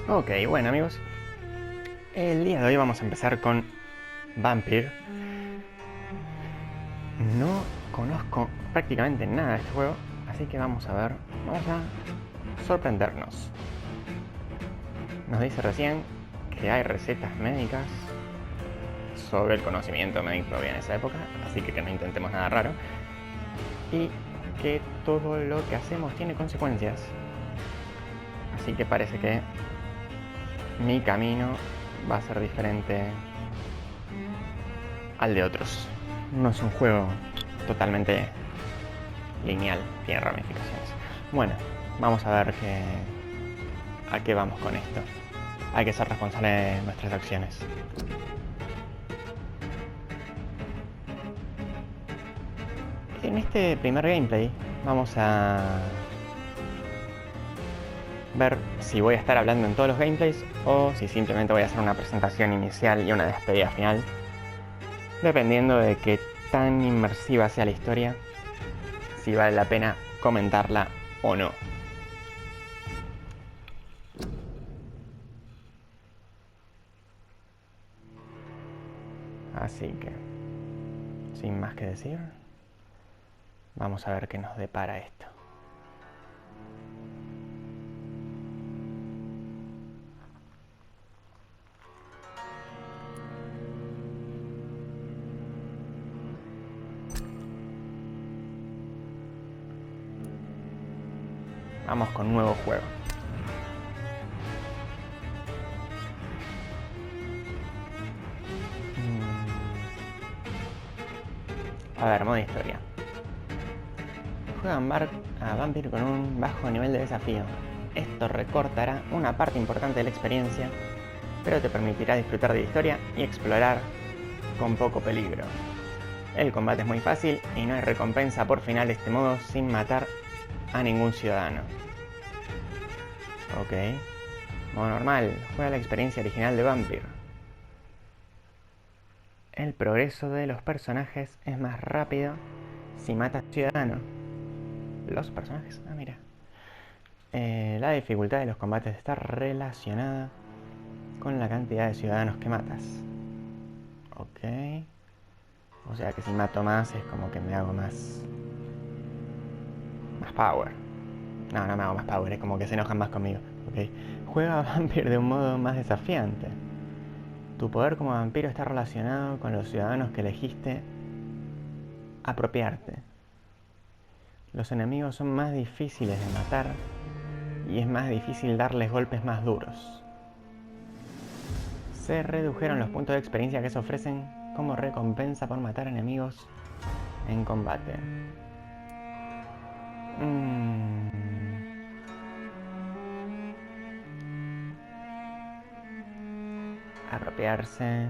Ok, bueno amigos, el día de hoy vamos a empezar con Vampyr. No conozco prácticamente nada de este juego, así que vamos a sorprendernos. Nos dice recién que hay recetas médicas sobre el conocimiento médico en esa época, así que no intentemos nada raro. Y que todo lo que hacemos tiene consecuencias. Así que parece que mi camino va a ser diferente al de otros. No es un juego totalmente lineal, tiene ramificaciones. Bueno, vamos a ver a qué vamos con esto. Hay que ser responsable de nuestras acciones. En este primer gameplay vamos a ver si voy a estar hablando en todos los gameplays o si simplemente voy a hacer una presentación inicial y una despedida final, dependiendo de qué tan inmersiva sea la historia, si vale la pena comentarla o no. Así que, sin más que decir, vamos a ver qué nos depara esto. Vamos con nuevo juego. A ver, modo historia. Juega a Vampyr con un bajo nivel de desafío. Esto recortará una parte importante de la experiencia, pero te permitirá disfrutar de la historia y explorar con poco peligro. El combate es muy fácil y no hay recompensa por final de este modo sin matar a ningún ciudadano. Ok. Modo normal. Juega la experiencia original de Vampyr. El progreso de los personajes es más rápido si matas ciudadanos. Los personajes, mira. La dificultad de los combates está relacionada con la cantidad de ciudadanos que matas. Ok. O sea que si mato más es como que me hago más power. No me hago más power, es como que se enojan más conmigo. Ok. Juega a Vampyr de un modo más desafiante. Tu poder como vampiro está relacionado con los ciudadanos que elegiste apropiarte. Los enemigos son más difíciles de matar y es más difícil darles golpes más duros. Se redujeron los puntos de experiencia que se ofrecen como recompensa por matar enemigos en combate. Apropiarse.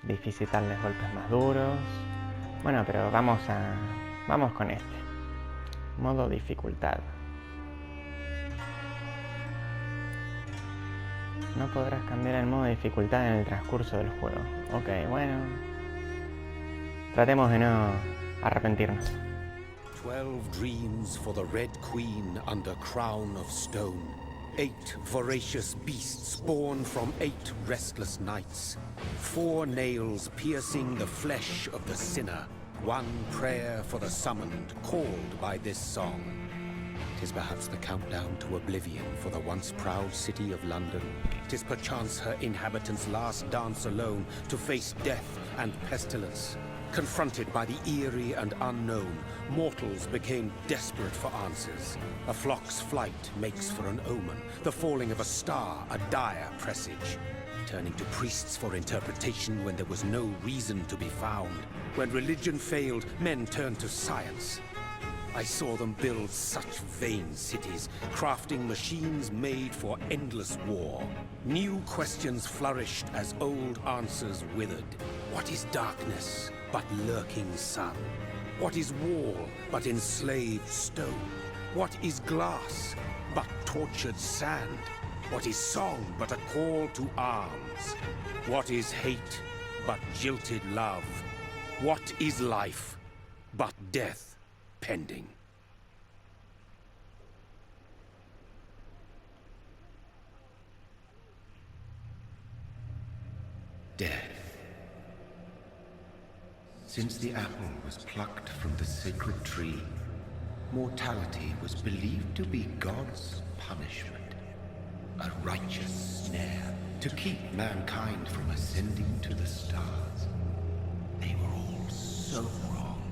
Difícil darles golpes más duros. Bueno, pero vamos con este. Modo dificultad. No podrás cambiar el modo de dificultad en el transcurso del juego. Ok, bueno. Tratemos de no arrepentirnos. 12 dreams for the Red Queen under crown of stone. 8 voracious beasts born from 8 restless nights. 4 nails piercing the flesh of the sinner. 1 prayer for the summoned, called by this song. 'Tis perhaps the countdown to oblivion for the once proud city of London. 'Tis perchance her inhabitants' last dance alone to face death and pestilence. Confronted by the eerie and unknown, mortals became desperate for answers. A flock's flight makes for an omen, the falling of a star a dire presage. Turning to priests for interpretation when there was no reason to be found. When religion failed, men turned to science. I saw them build such vain cities, crafting machines made for endless war. New questions flourished as old answers withered. What is darkness but lurking sun? What is wall but enslaved stone? What is glass but tortured sand? What is song but a call to arms? What is hate but jilted love? What is life but death pending? Death. Since the apple was plucked from the sacred tree, mortality was believed to be God's punishment, a righteous snare to keep mankind from ascending to the stars. They were all so wrong.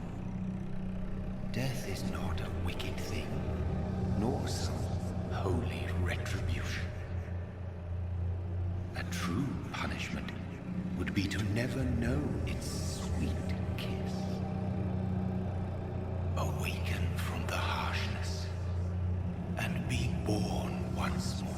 Death is not a wicked thing, nor some holy retribution. A true punishment would be to never know its sweet kiss. Awaken from the harshness and be born once more.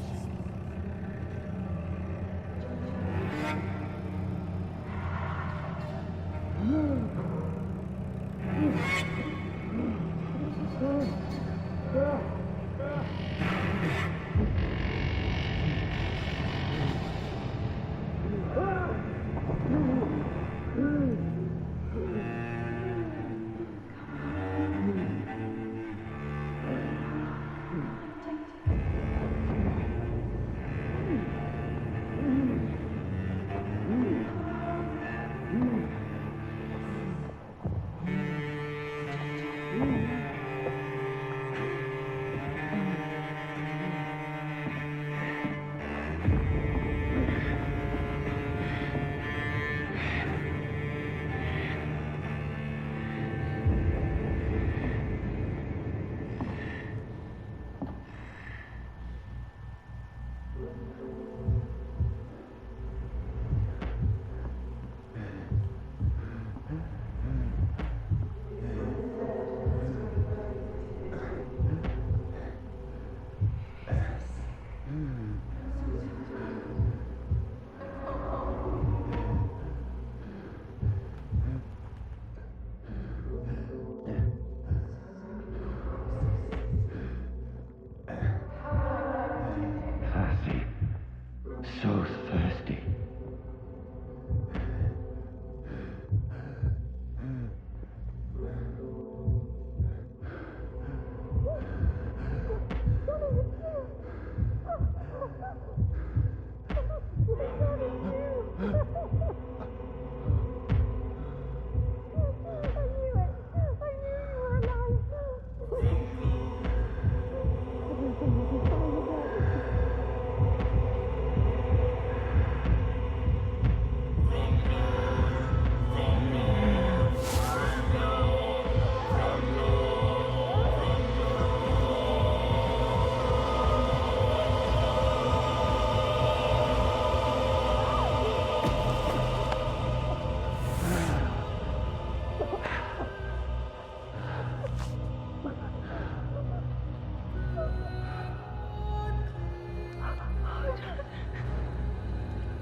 So thirsty.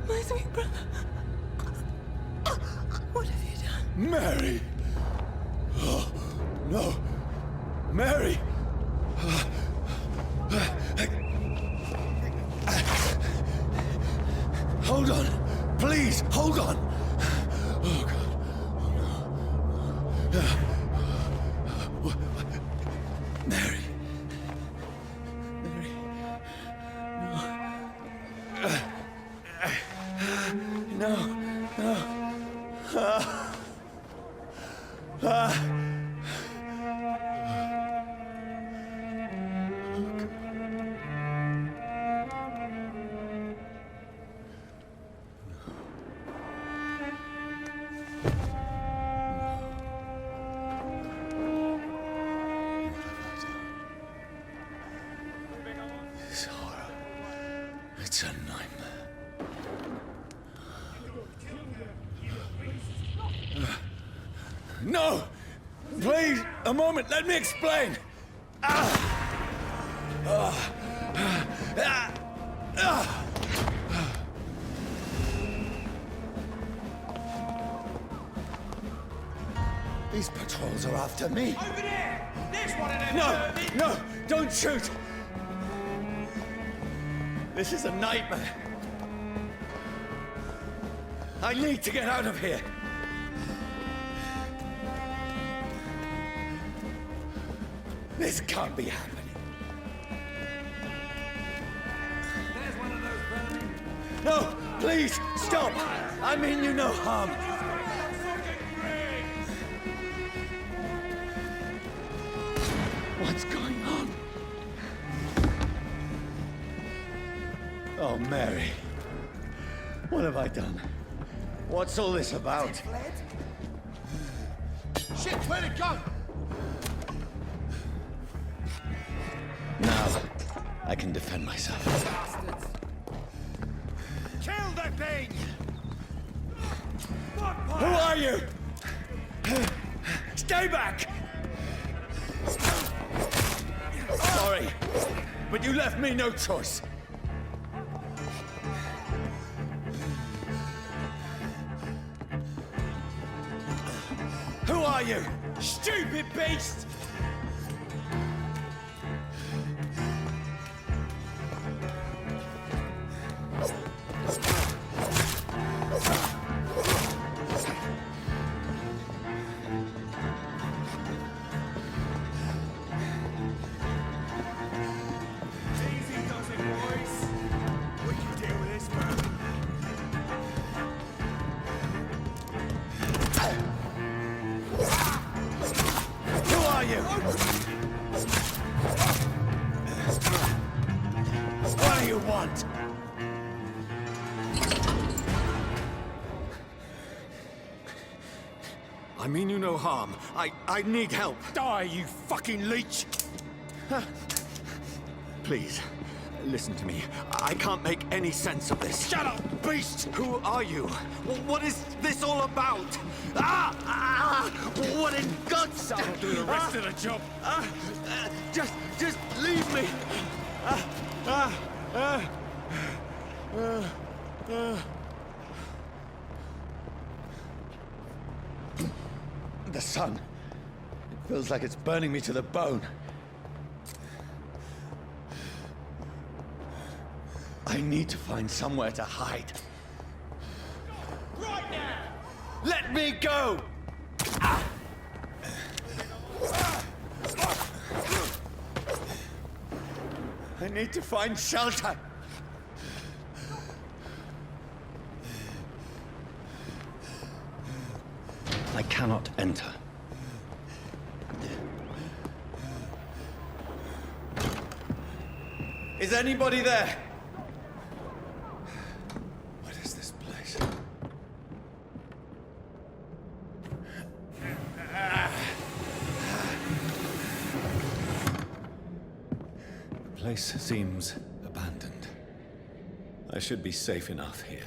My sweet brother. What have you done? Mary! Oh, no! Mary! Hold on! Please, hold on! Oh, God. Oh, no. Mary. Mary. No. No. This horror. It's a nightmare. No! Please, a moment, let me explain! These patrols are after me. Over there! There's one of them! No! Don't shoot! This is a nightmare. I need to get out of here. This can't be happening. There's one of those burning. No! Please, stop! I mean you no harm. What's going on? Oh, Mary. What have I done? What's all this about? Shit, where'd it go? Now, I can defend myself. Kill the thing! Who are you? Stay back! Sorry, but you left me no choice. Who are you? Stupid beast! Easy does it, boys. We can deal with this, man. Who are you? What do you want? I mean you no harm. I need help. Die, you fucking leech! Please, listen to me. I can't make any sense of this. Shut up, beast! Who are you? What is this all about? What in God's I'll name? do the rest of the job. Just leave me. The sun. It feels like it's burning me to the bone. I need to find somewhere to hide. Right now! Let me go! I need to find shelter. I cannot enter. Is anybody there? What is this place? The place seems abandoned. I should be safe enough here.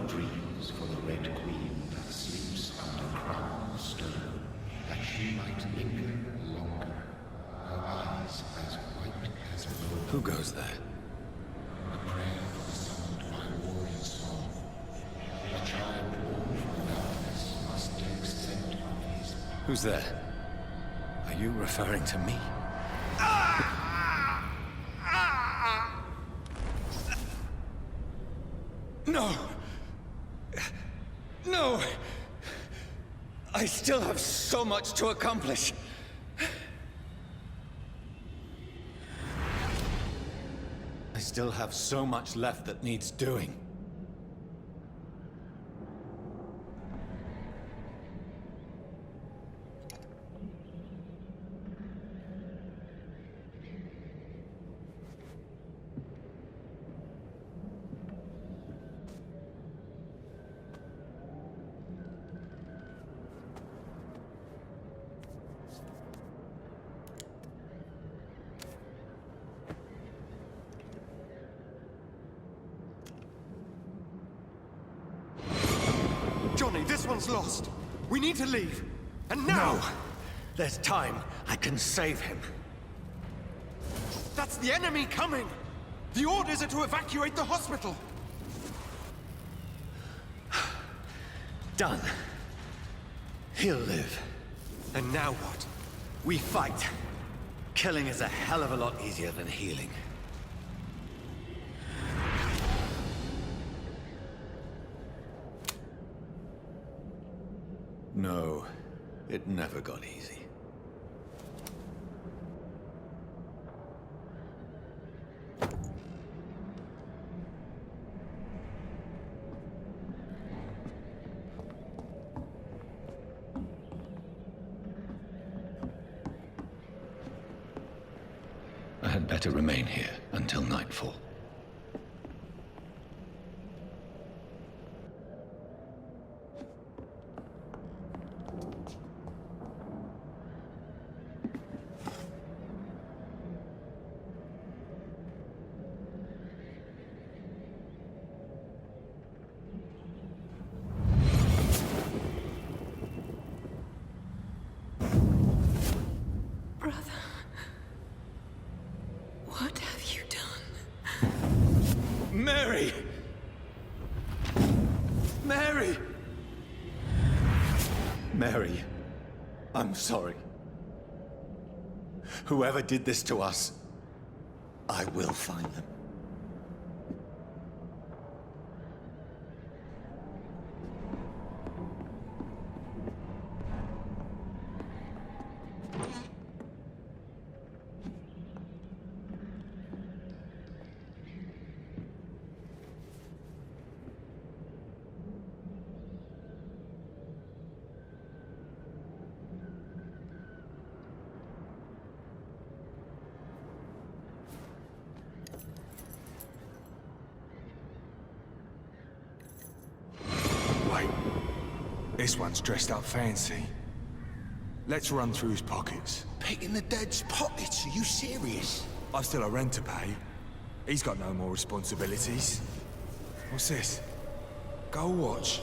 Dreams for the Red Queen that sleeps under crown of stone, that she might linger longer, her eyes as white as gold. Who goes there? A prayer for the summoned my warrior song. A child born from darkness must take scent of his path. Who's there? Are you referring to me? No! No! I still have so much to accomplish. I still have so much left that needs doing. Johnny, this one's lost. We need to leave. And now! No! There's time. I can save him. That's the enemy coming! The orders are to evacuate the hospital! Done. He'll live. And now what? We fight. Killing is a hell of a lot easier than healing. No, it never got easy. I had better remain here until nightfall. Brother. What have you done? Mary! Mary! Mary, I'm sorry. Whoever did this to us, I will find them. Wait. This one's dressed up fancy. Let's run through his pockets. Picking the dead's pockets? Are you serious? I've still a rent to pay. He's got no more responsibilities. What's this? Gold watch.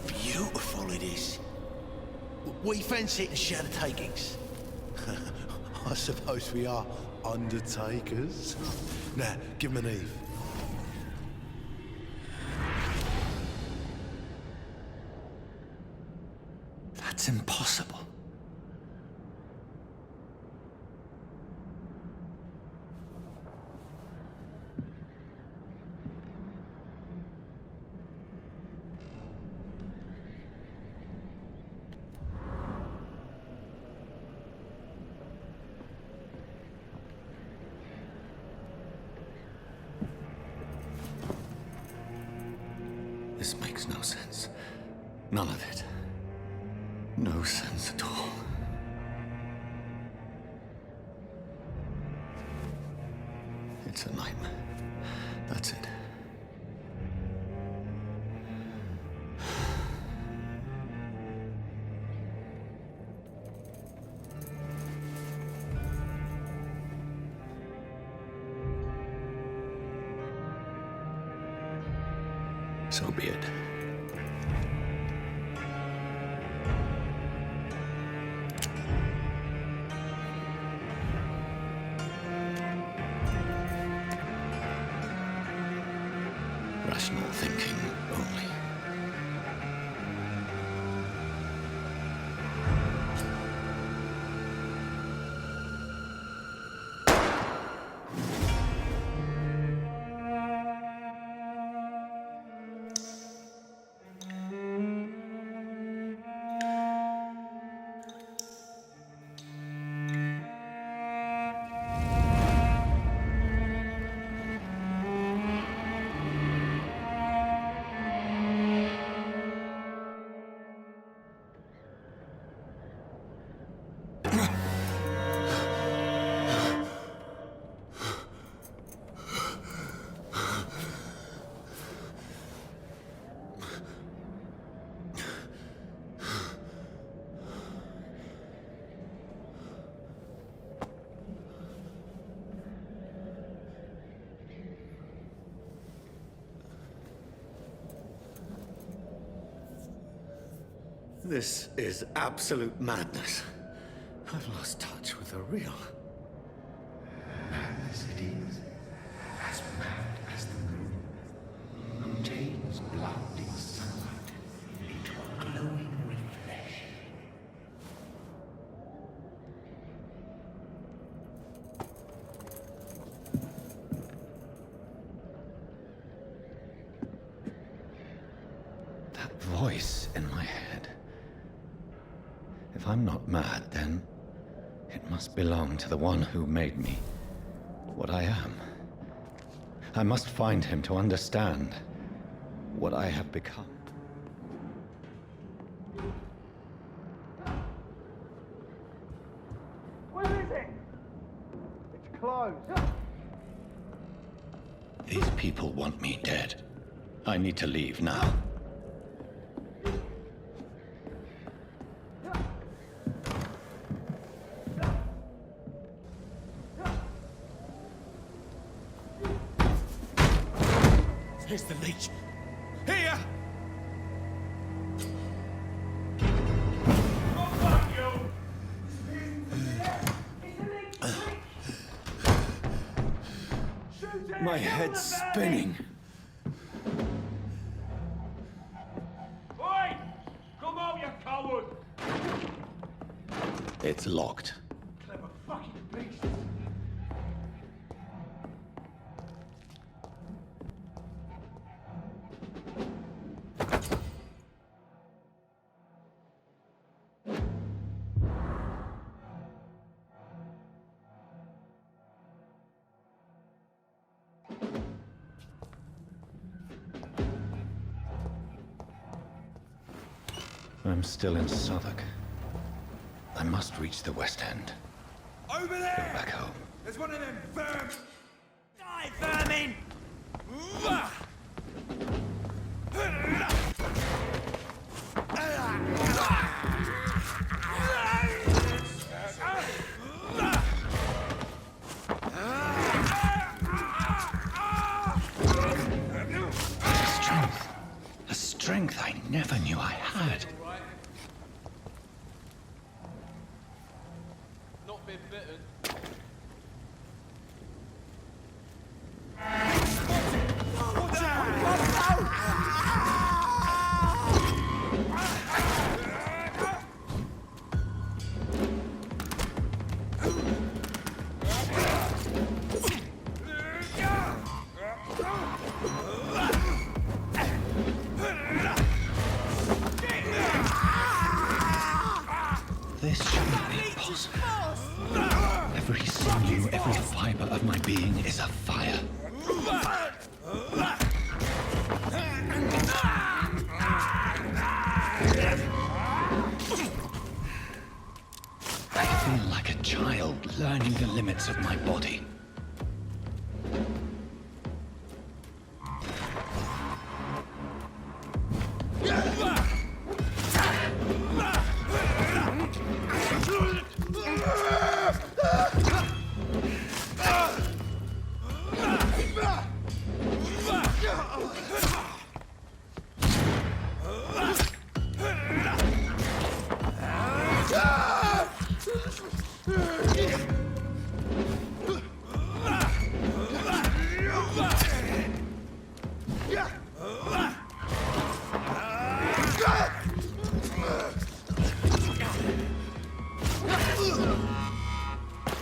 Beautiful it is. We fancy it and share the takings. I suppose we are undertakers. Now, give him an Eve. That's impossible. This makes no sense. None of it. No sense at all. It's a nightmare. That's it. So be it. Rational thinking only. This is absolute madness. I've lost touch with the real. Madness it is, as mad as the moon, who changes blinding sunlight into a glowing reflection. That voice in my head. If I'm not mad, then it must belong to the one who made me what I am. I must find him to understand what I have become. Where is it? It's closed. These people want me dead. I need to leave now. Here's the leech. Here! My head's spinning. Oi! Come out, you coward! It's locked. Clever fucking beast. I'm still in Southwark. I must reach the West End. Over Go there! back home. There's one of them vermin! Die, vermin! A strength I never knew I had. Not been bitten. This shouldn't be possible. Every sinew, every fiber of my being is afire. I feel like a child learning the limits of my body.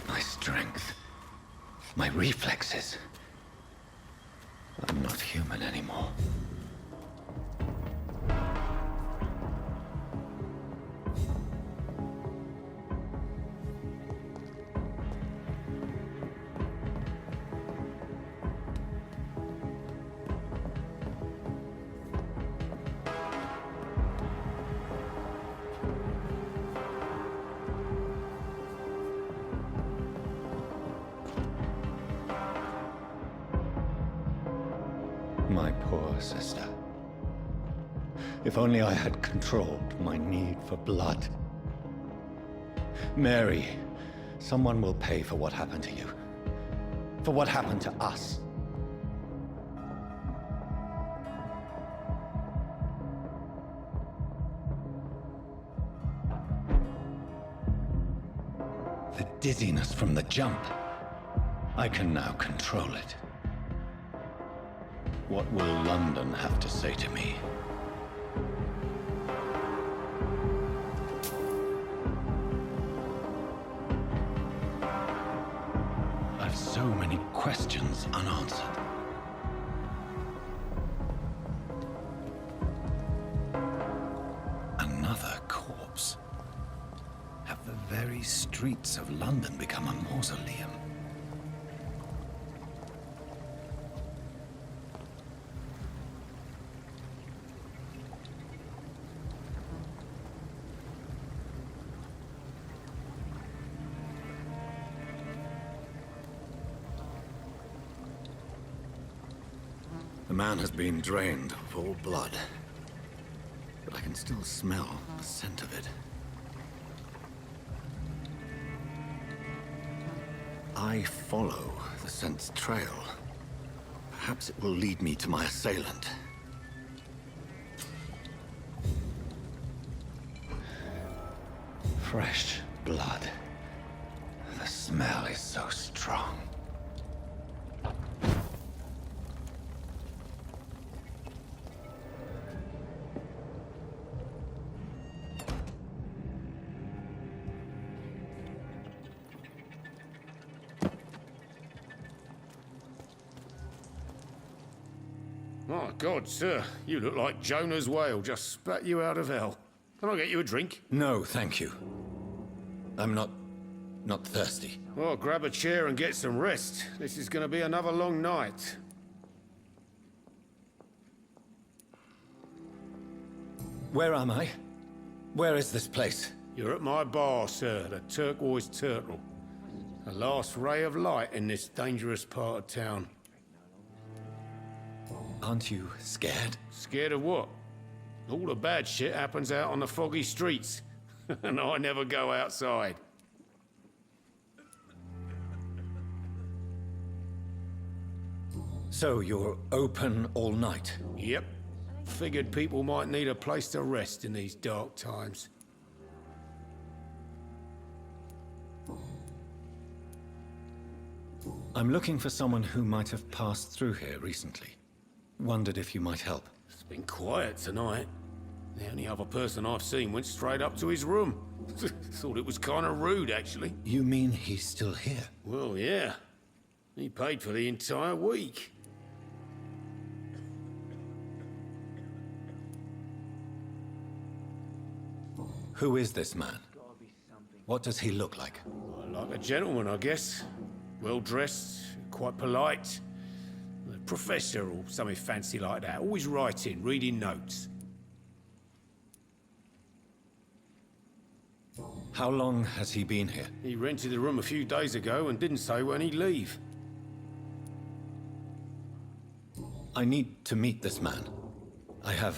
My strength, my reflexes. I'm not human anymore. My poor sister. If only I had controlled my need for blood. Mary, someone will pay for what happened to you. For what happened to us. The dizziness from the jump. I can now control it. What will London have to say to me? I've so many questions unanswered. Another corpse. very streets of London become a mausoleum. The man has been drained of all blood, but I can still smell the scent of it. I follow the scent's trail. Perhaps it will lead me to my assailant. Fresh blood. The smell is so strong. My God, sir, you look like Jonah's whale just spat you out of hell. Can I get you a drink? No, thank you. I'm not thirsty. Well, grab a chair and get some rest. This is going to be another long night. Where am I? Where is this place? You're at my bar, sir, the Turquoise Turtle. The last ray of light in this dangerous part of town. Aren't you scared? Scared of what? All the bad shit happens out on the foggy streets. And I never go outside. So you're open all night? Yep. Figured people might need a place to rest in these dark times. I'm looking for someone who might have passed through here recently. Wondered if you might help. It's been quiet tonight. The only other person I've seen went straight up to his room. Thought it was kind of rude, actually. You mean he's still here? Well, yeah. He paid for the entire week. Who is this man? What does he look like? Well, like a gentleman, I guess. Well-dressed, quite polite. A professor or something fancy like that. Always writing, reading notes. How long has he been here? He rented the room a few days ago and didn't say when he'd leave. I need to meet this man. I have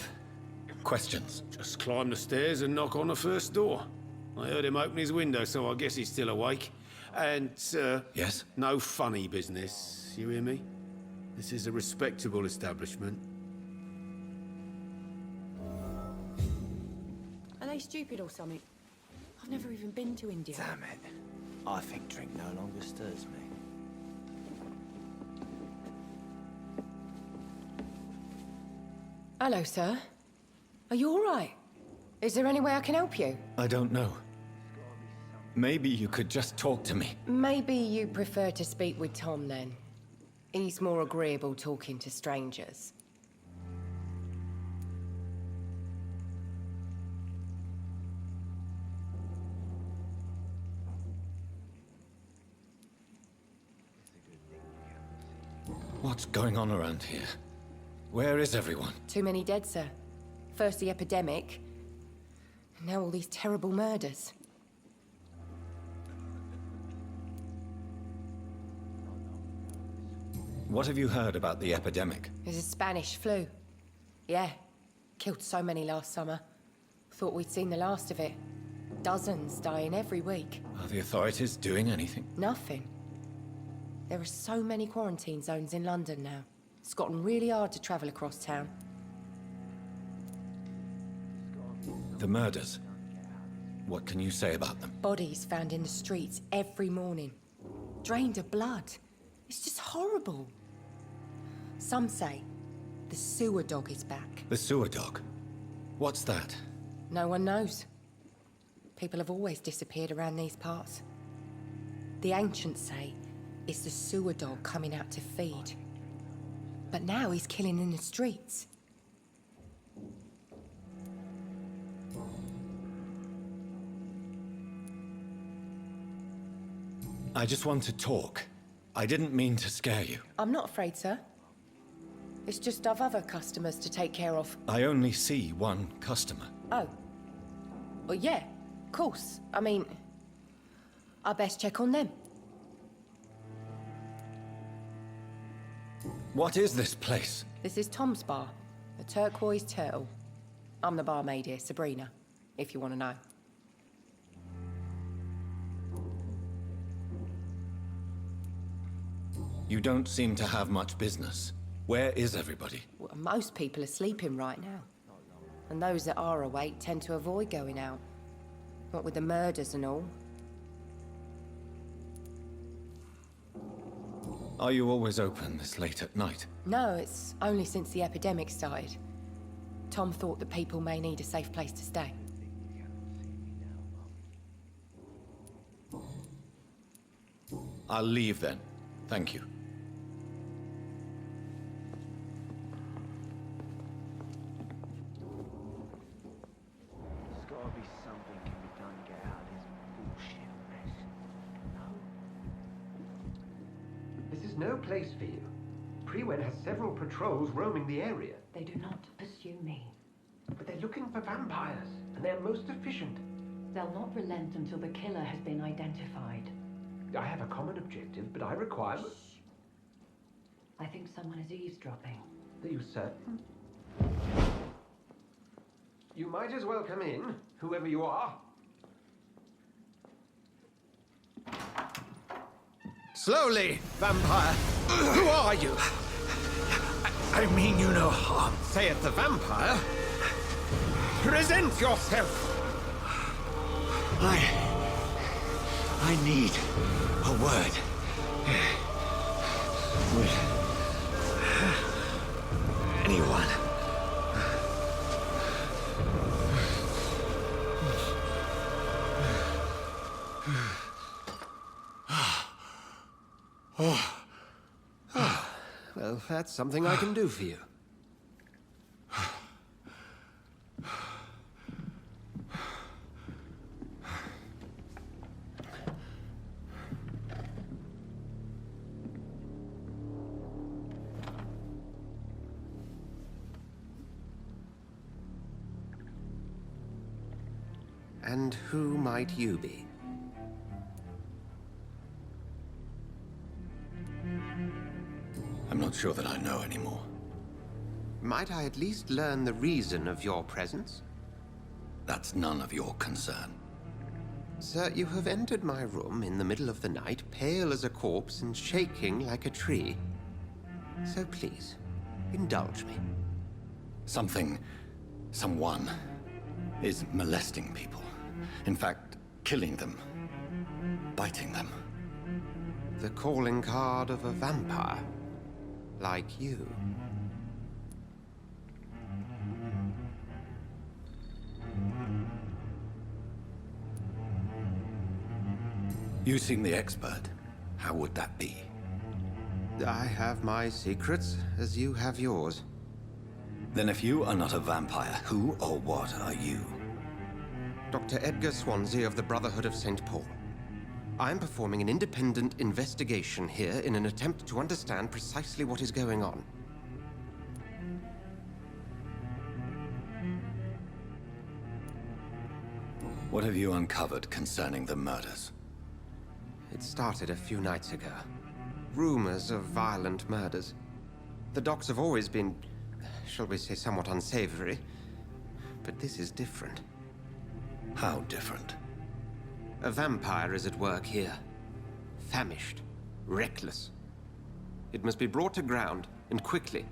questions. Just climb the stairs and knock on the first door. I heard him open his window, so I guess he's still awake. And, Yes? no funny business, you hear me? This is a respectable establishment. Are they stupid or something? I've never even been to India. Damn it. I think drink no longer stirs me. Hello, sir. Are you all right? Is there any way I can help you? I don't know. Maybe you could just talk to me. Maybe you prefer to speak with Tom, then. He's more agreeable talking to strangers. What's going on around here? Where is everyone? Too many dead, sir. First the epidemic, now all these terrible murders. What have you heard about the epidemic? There's a Spanish flu. Yeah, killed so many last summer. Thought we'd seen the last of it. Dozens dying every week. Are the authorities doing anything? Nothing. There are so many quarantine zones in London now. It's gotten really hard to travel across town. The murders. What can you say about them? Bodies found in the streets every morning. Drained of blood. It's just horrible. Some say the sewer dog is back. The sewer dog? What's that? No one knows. People have always disappeared around these parts. The ancients say it's the sewer dog coming out to feed. But now he's killing in the streets. I just want to talk. I didn't mean to scare you. I'm not afraid, sir. It's just I've other customers to take care of. I only see one customer. Oh. Well, yeah, of course. I mean, I best check on them. What is this place? This is Tom's bar, the Turquoise Turtle. I'm the barmaid here, Sabrina, if you want to know. You don't seem to have much business. Where is everybody? Well, most people are sleeping right now. And those that are awake tend to avoid going out. What with the murders and all. Are you always open this late at night? No, it's only since the epidemic started. Tom thought that people may need a safe place to stay. I'll leave then. Thank you. There's gotta be something can be done to get out of this bullshit mess. No? This is no place for you. Prewen has several patrols roaming the area. They do not pursue me. But they're looking for vampires, and they're most efficient. They'll not relent until the killer has been identified. I have a common objective, but I require... I think someone is eavesdropping. Are you certain? You might as well come in, whoever you are. Slowly, vampire. Who are you? I mean you no harm. Say it, the vampire. Present yourself. I need a word. With anyone. Well, that's something I can do for you. And who might you be? I'm not sure that I know anymore. Might I at least learn the reason of your presence? That's none of your concern. Sir, you have entered my room in the middle of the night, pale as a corpse and shaking like a tree. So please, indulge me. Someone is molesting people. In fact, killing them. Biting them. The calling card of a vampire. Like you. You seem the expert. How would that be? I have my secrets, as you have yours. Then if you are not a vampire, who or what are you? Dr. Edgar Swansea of the Brotherhood of St. Paul. I'm performing an independent investigation here in an attempt to understand precisely what is going on. What have you uncovered concerning the murders? It started a few nights ago. Rumors of violent murders. The docks have always been, shall we say, somewhat unsavory. But this is different. How different? A vampire is at work here. Famished. Reckless. It must be brought to ground, and quickly.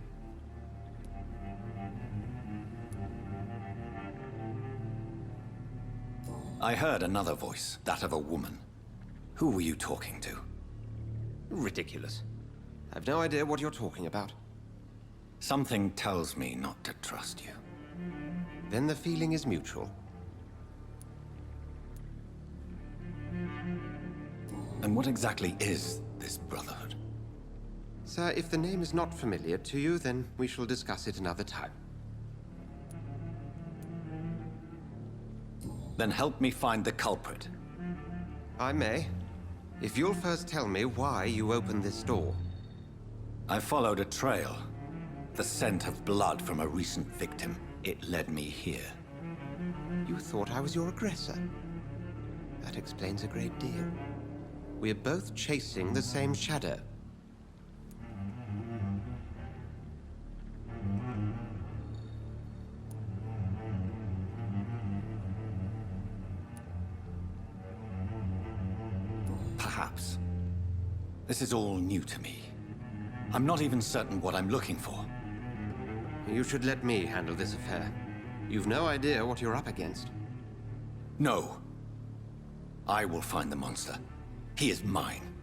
I heard another voice, that of a woman. Who were you talking to? Ridiculous. I've no idea what you're talking about. Something tells me not to trust you. Then the feeling is mutual. And what exactly is this Brotherhood? Sir, if the name is not familiar to you, then we shall discuss it another time. Then help me find the culprit. I may, If you'll first tell me why you opened this door. I followed a trail. The scent of blood from a recent victim. It led me here. You thought I was your aggressor? That explains a great deal. We're both chasing the same shadow. Perhaps. This is all new to me. I'm not even certain what I'm looking for. You should let me handle this affair. You've no idea what you're up against. No. I will find the monster. He is mine.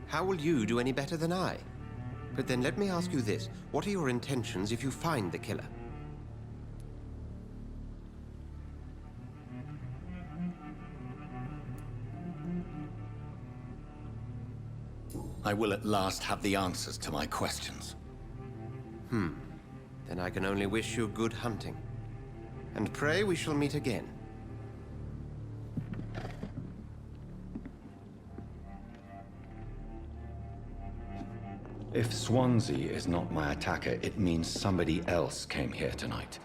How will you do any better than I? But then let me ask you this. What are your intentions if you find the killer? I will at last have the answers to my questions. Then I can only wish you good hunting. And pray we shall meet again. If Swansea is not my attacker, it means somebody else came here tonight.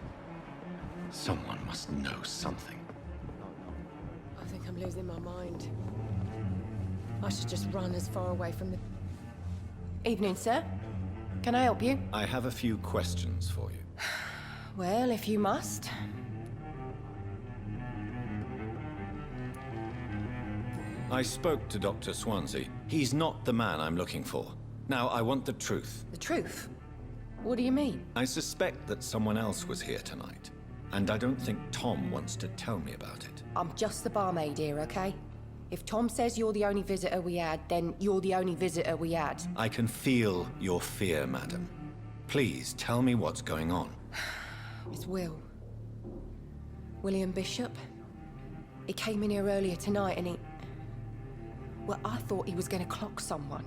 Someone must know something. I think I'm losing my mind. I should just run as far away from the... Evening, sir. Can I help you? I have a few questions for you. Well, if you must. I spoke to Dr. Swansea. He's not the man I'm looking for. Now, I want the truth. The truth? What do you mean? I suspect that someone else was here tonight. And I don't think Tom wants to tell me about it. I'm just the barmaid here, okay? If Tom says you're the only visitor we had, then you're the only visitor we had. I can feel your fear, madam. Please, tell me what's going on. It's Will. William Bishop. He came in here earlier tonight and he... Well, I thought he was going to clock someone.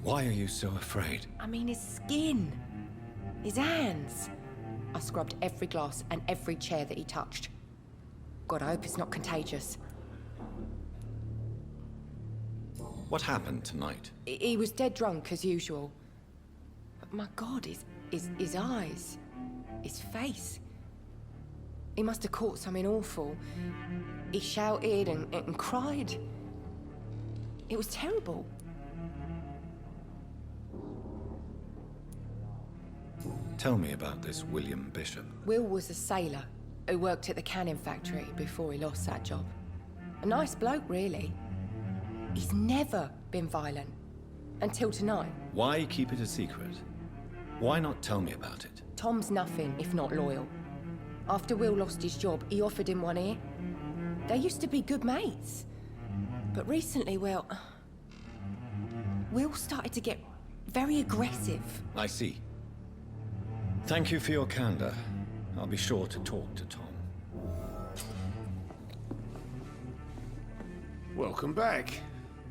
Why are you so afraid? I mean, his skin. His hands. I scrubbed every glass and every chair that he touched. God, I hope it's not contagious. What happened tonight? He was dead drunk, as usual. But my God, his eyes. His face. He must have caught something awful. He shouted and cried. It was terrible. Tell me about this William Bishop. Will was a sailor who worked at the canning factory before he lost that job. A nice bloke, really. He's never been violent. Until tonight. Why keep it a secret? Why not tell me about it? Tom's nothing if not loyal. After Will lost his job, he offered him one ear. They used to be good mates. But recently, well... Will started to get very aggressive. I see. Thank you for your candor. I'll be sure to talk to Tom. Welcome back.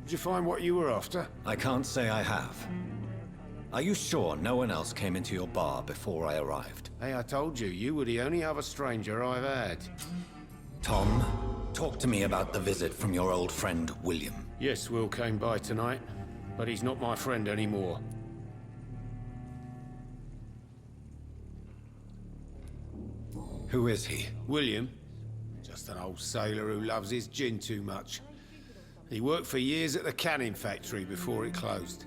Did you find what you were after? I can't say I have. Are you sure no one else came into your bar before I arrived? Hey, I told you, you were the only other stranger I've had. Tom, talk to me about the visit from your old friend, William. Yes, Will came by tonight, but he's not my friend anymore. Who is he? William. Just an old sailor who loves his gin too much. He worked for years at the canning factory before it closed.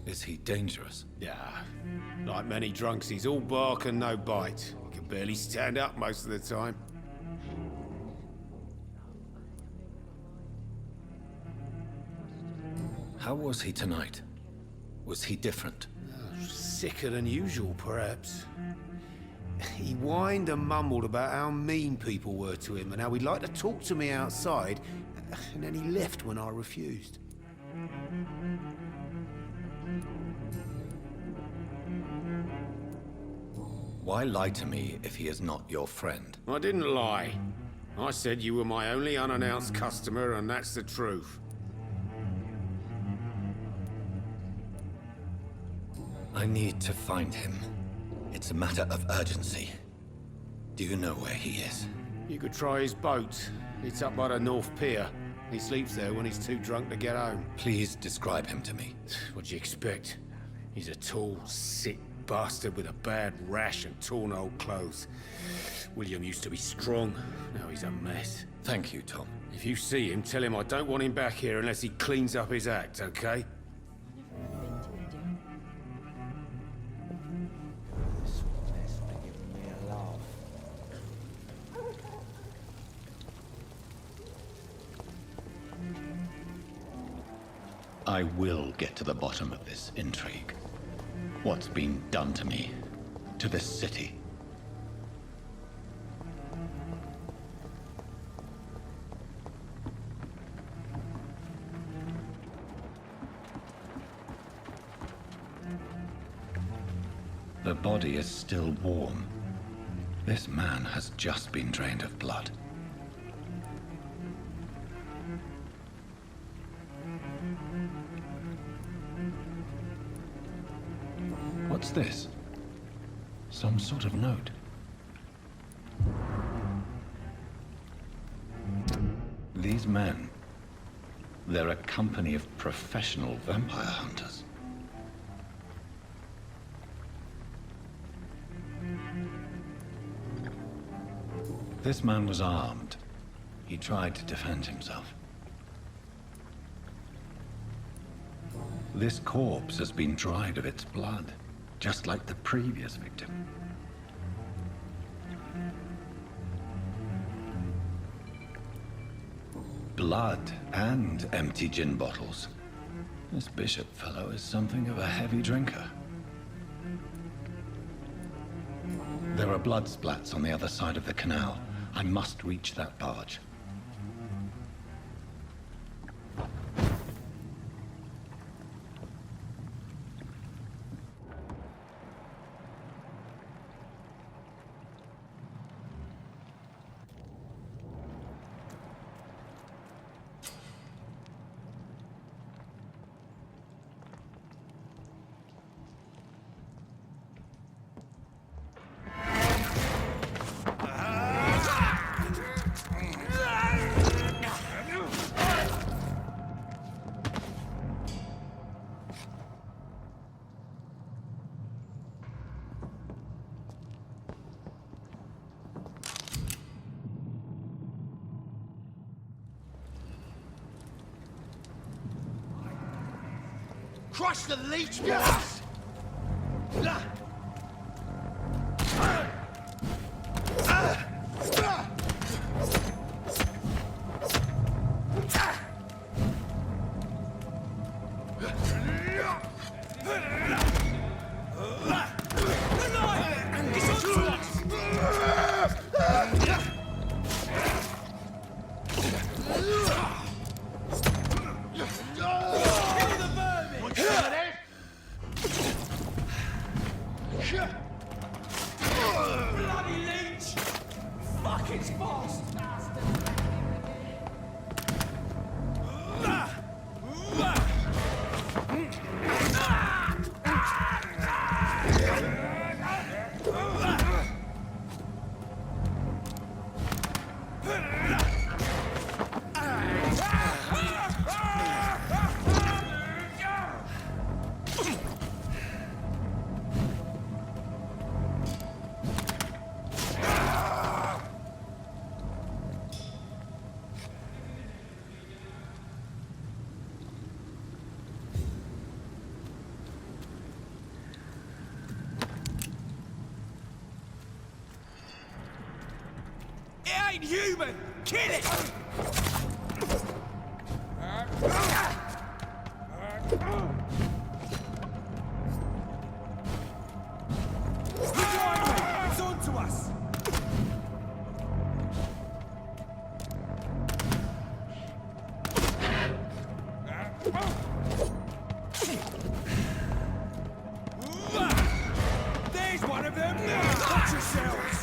Is he dangerous? Yeah. Like many drunks, he's all bark and no bite. He can barely stand up most of the time. How was he tonight? Was he different? Sicker than usual, perhaps. He whined and mumbled about how mean people were to him and how he'd like to talk to me outside, and then he left when I refused. Why lie to me if he is not your friend? I didn't lie. I said you were my only unannounced customer, and that's the truth. I need to find him. It's a matter of urgency. Do you know where he is? You could try his boat. It's up by the North Pier. He sleeps there when he's too drunk to get home. Please describe him to me. What'd you expect? He's a tall, sick bastard with a bad rash and torn old clothes. William used to be strong. Now he's a mess. Thank you, Tom. If you see him, tell him I don't want him back here unless he cleans up his act, okay? I will get to the bottom of this intrigue. What's been done to me, to this city. The body is still warm. This man has just been drained of blood. What's this? Some sort of note. These men, they're a company of professional vampire hunters. This man was armed. He tried to defend himself. This corpse has been dried of its blood, just like the previous victim. Blood and empty gin bottles. This bishop fellow is something of a heavy drinker. There are blood splats on the other side of the canal. I must reach that barge. Crush the leech, boys! Bloody leech! Fuck, it's fast! It ain't human! Kill it! It's on to us! There's one of them! Watch yourselves!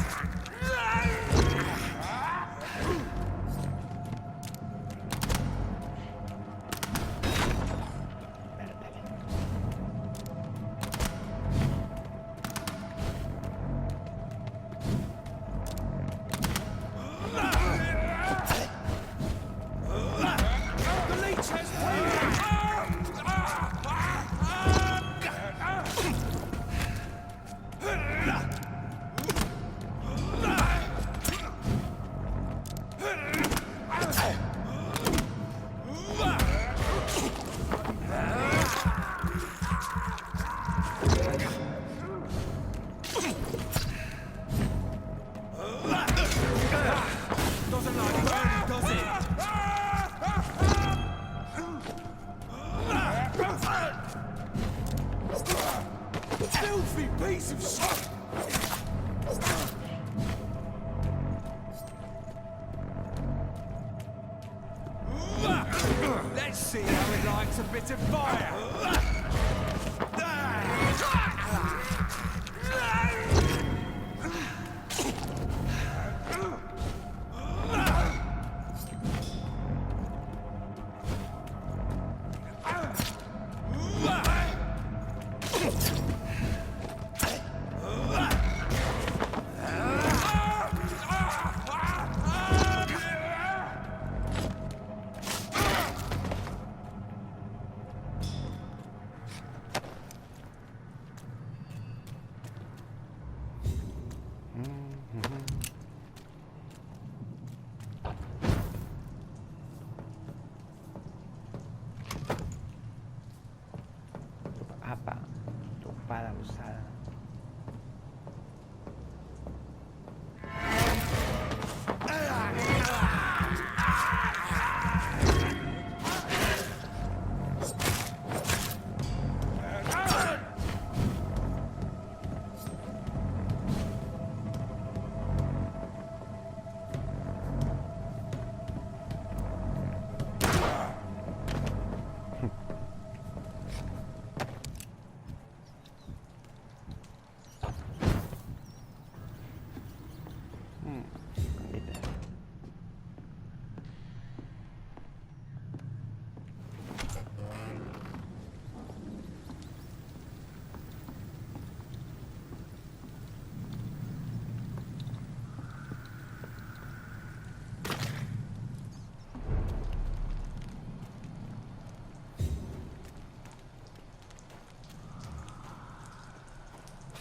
filthy piece of shit! Let's see how it likes a bit of fire! Apa, tu espada usada.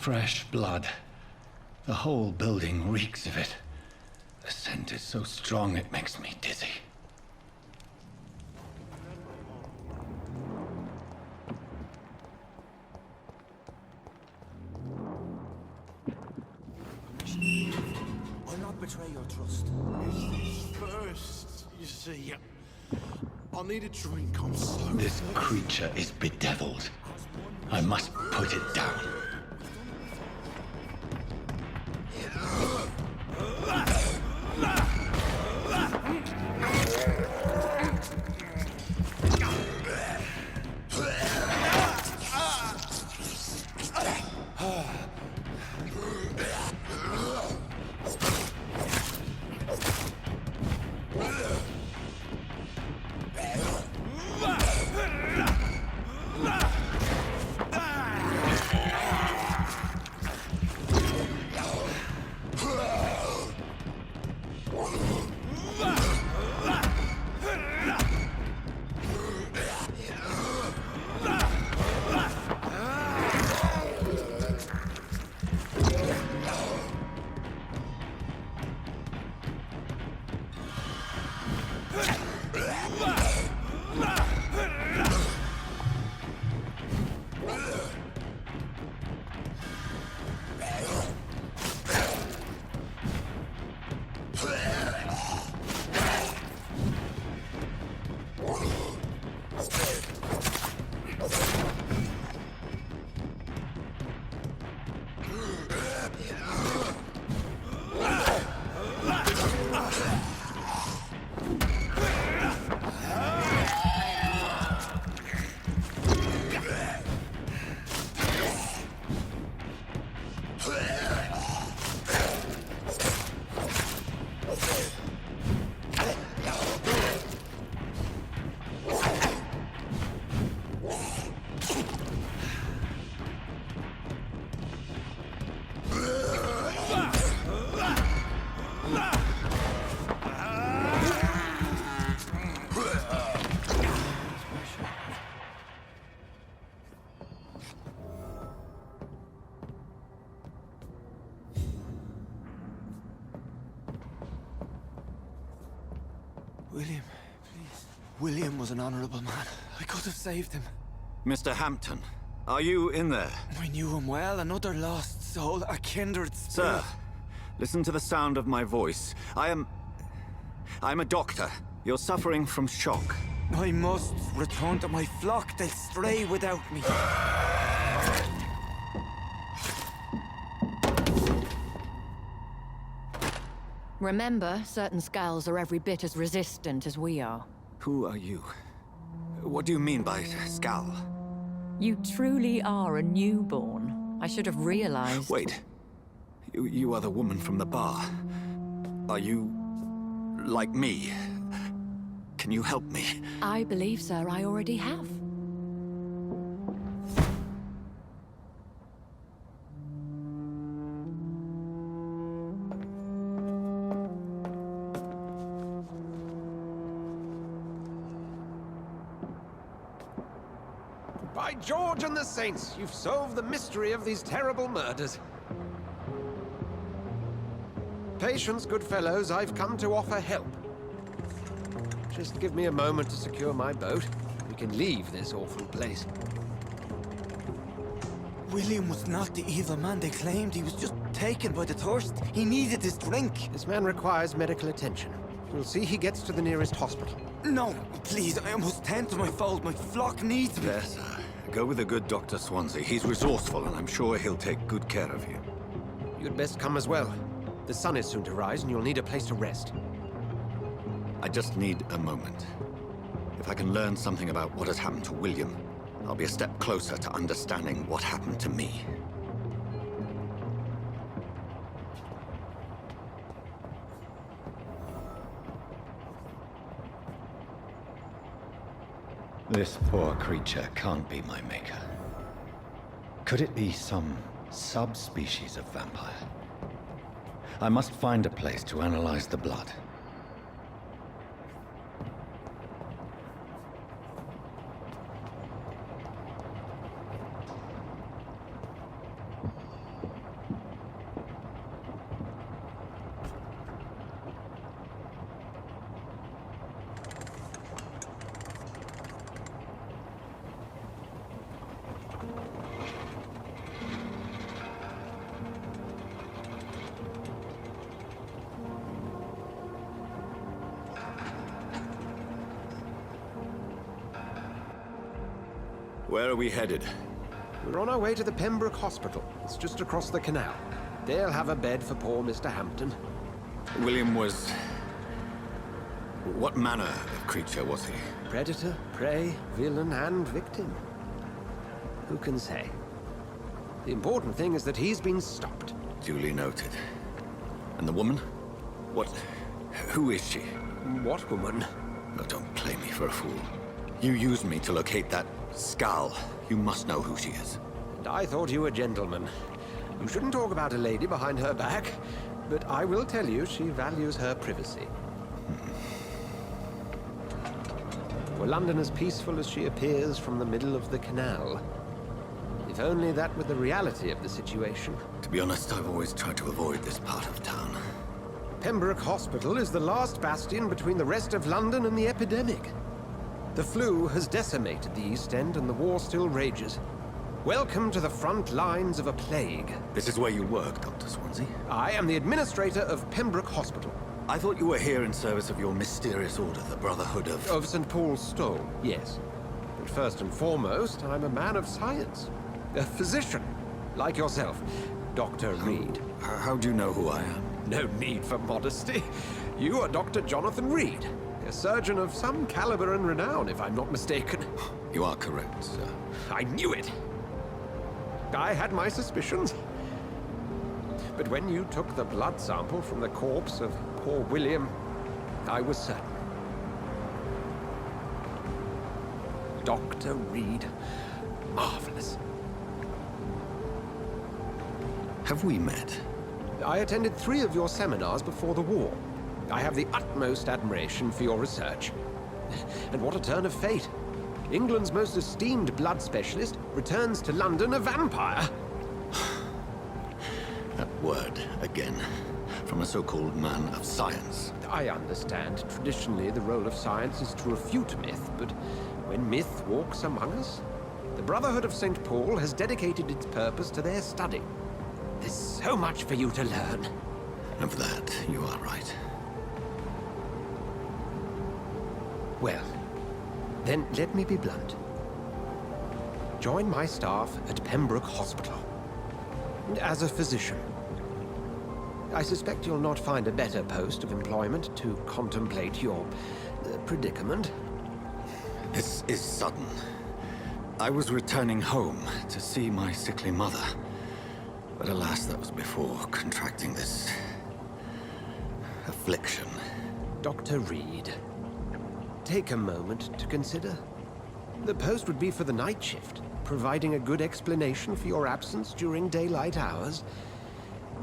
Fresh blood. The whole building reeks of it. The scent is so strong it makes me dizzy. I'll not betray your trust. First, you see, I need to try and come slow. This creature is bedeviled. I must put it down. William, please. William was an honorable man. I could have saved him. Mr. Hampton, are you in there? I knew him well, another lost soul, a kindred spirit. Sir, listen to the sound of my voice. I'm a doctor. You're suffering from shock. I must return to my flock. They'll stray without me. Remember, certain skulls are every bit as resistant as we are. Who are you? What do you mean by Skal? You truly are a newborn. I should have realized. Wait. You are the woman from the bar. Are you... like me? Can you help me? I believe, sir, I already have. By George and the Saints, you've solved the mystery of these terrible murders. Patience, good fellows, I've come to offer help. Just give me a moment to secure my boat. We can leave this awful place. William was not the evil man they claimed. He was just taken by the thirst. He needed his drink. This man requires medical attention. We'll see he gets to the nearest hospital. No, please, I must tend to my fold. My flock needs me. There, sir. Go with the good Dr. Swansea. He's resourceful, and I'm sure he'll take good care of you. You'd best come as well. The sun is soon to rise, and you'll need a place to rest. I just need a moment. If I can learn something about what has happened to William, I'll be a step closer to understanding what happened to me. This poor creature can't be my maker. Could it be some subspecies of vampire? I must find a place to analyze the blood. Where are we headed? We're on our way to the Pembroke Hospital. It's just across the canal. They'll have a bed for poor Mr. Hampton. William was... what manner of creature was he? Predator, prey, villain, and victim. Who can say? The important thing is that he's been stopped. Duly noted. And the woman? What... who is she? What woman? Oh, don't play me for a fool. You used me to locate that Skal. You must know who she is. And I thought you a gentleman. You shouldn't talk about a lady behind her back, but I will tell you she values her privacy. Were London as peaceful as she appears from the middle of the canal? If only that were the reality of the situation. To be honest, I've always tried to avoid this part of town. Pembroke Hospital is the last bastion between the rest of London and the epidemic. The flu has decimated the East End and the war still rages. Welcome to the front lines of a plague. This is where you work, Dr. Swansea? I am the administrator of Pembroke Hospital. I thought you were here in service of your mysterious order, the Brotherhood of... Of St. Paul's Stole, yes. But first and foremost, I'm a man of science. A physician, like yourself, Dr. Reed. How do you know who I am? No need for modesty. You are Dr. Jonathan Reed. A surgeon of some caliber and renown, if I'm not mistaken. You are correct, sir. I knew it! I had my suspicions. But when you took the blood sample from the corpse of poor William, I was certain. Dr. Reed. Marvelous. Have we met? I attended 3 of your seminars before the war. I have the utmost admiration for your research. And what a turn of fate. England's most esteemed blood specialist returns to London a vampire. That word, again. From a so-called man of science. I understand. Traditionally, the role of science is to refute myth, but when myth walks among us, the Brotherhood of St. Paul has dedicated its purpose to their study. There's so much for you to learn. Of that, you are right. Well, then let me be blunt. Join my staff at Pembroke Hospital. As a physician. I suspect you'll not find a better post of employment to contemplate your predicament. This is sudden. I was returning home to see my sickly mother. But alas, that was before contracting this affliction. Dr. Reed, take a moment to consider. The post would be for the night shift, providing a good explanation for your absence during daylight hours.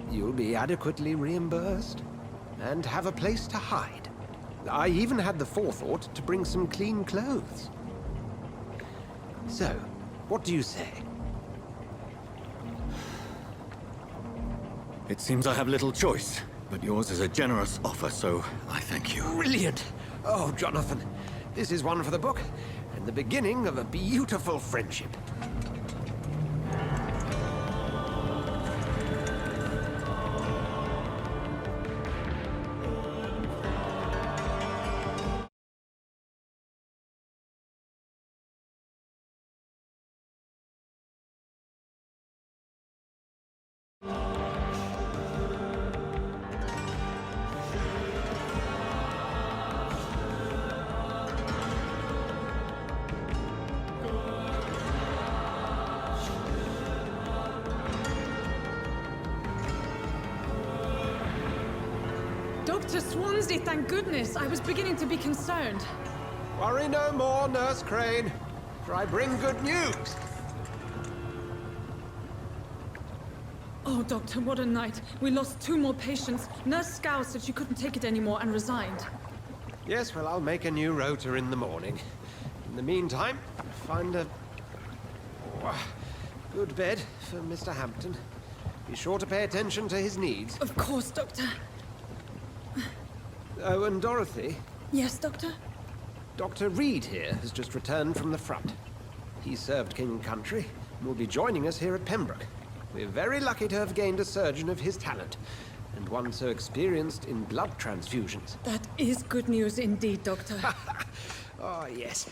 You'll be adequately reimbursed and have a place to hide. I even had the forethought to bring some clean clothes. So, what do you say? It seems I have little choice, but yours is a generous offer, so I thank you. Brilliant! Oh, Jonathan, this is one for the book, and the beginning of a beautiful friendship. Dr. Swansea, thank goodness. I was beginning to be concerned. Worry no more, Nurse Crane, for I bring good news. Oh, Doctor, what a night. We lost 2 more patients. Nurse Scow said she couldn't take it anymore and resigned. Yes, well, I'll make a new rota in the morning. In the meantime, find a good bed for Mr. Hampton. Be sure to pay attention to his needs. Of course, Doctor. Oh, and Dorothy? Yes, Doctor? Dr. Reed here has just returned from the front. He served King and Country and will be joining us here at Pembroke. We're very lucky to have gained a surgeon of his talent, and one so experienced in blood transfusions. That is good news indeed, Doctor. Oh, yes.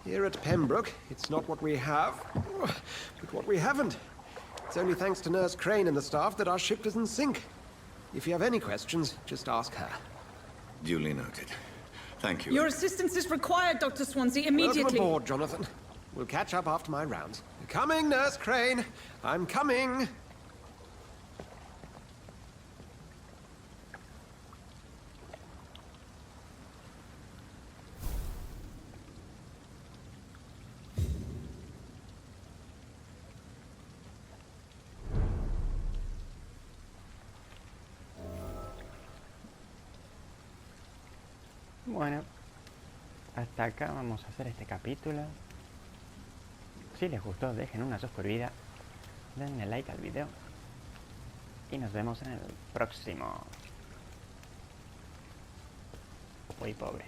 Here at Pembroke, it's not what we have, but what we haven't. It's only thanks to Nurse Crane and the staff that our ship doesn't sink. If you have any questions, just ask her. Duly noted. Thank you. Your assistance is required, Dr. Swansea, immediately. Welcome aboard, Jonathan. We'll catch up after my rounds. Coming, Nurse Crane. I'm coming. Bueno, hasta acá vamos a hacer este capítulo. Si les gustó, dejen una suscribida, denle like al video y nos vemos en el próximo. Muy pobre.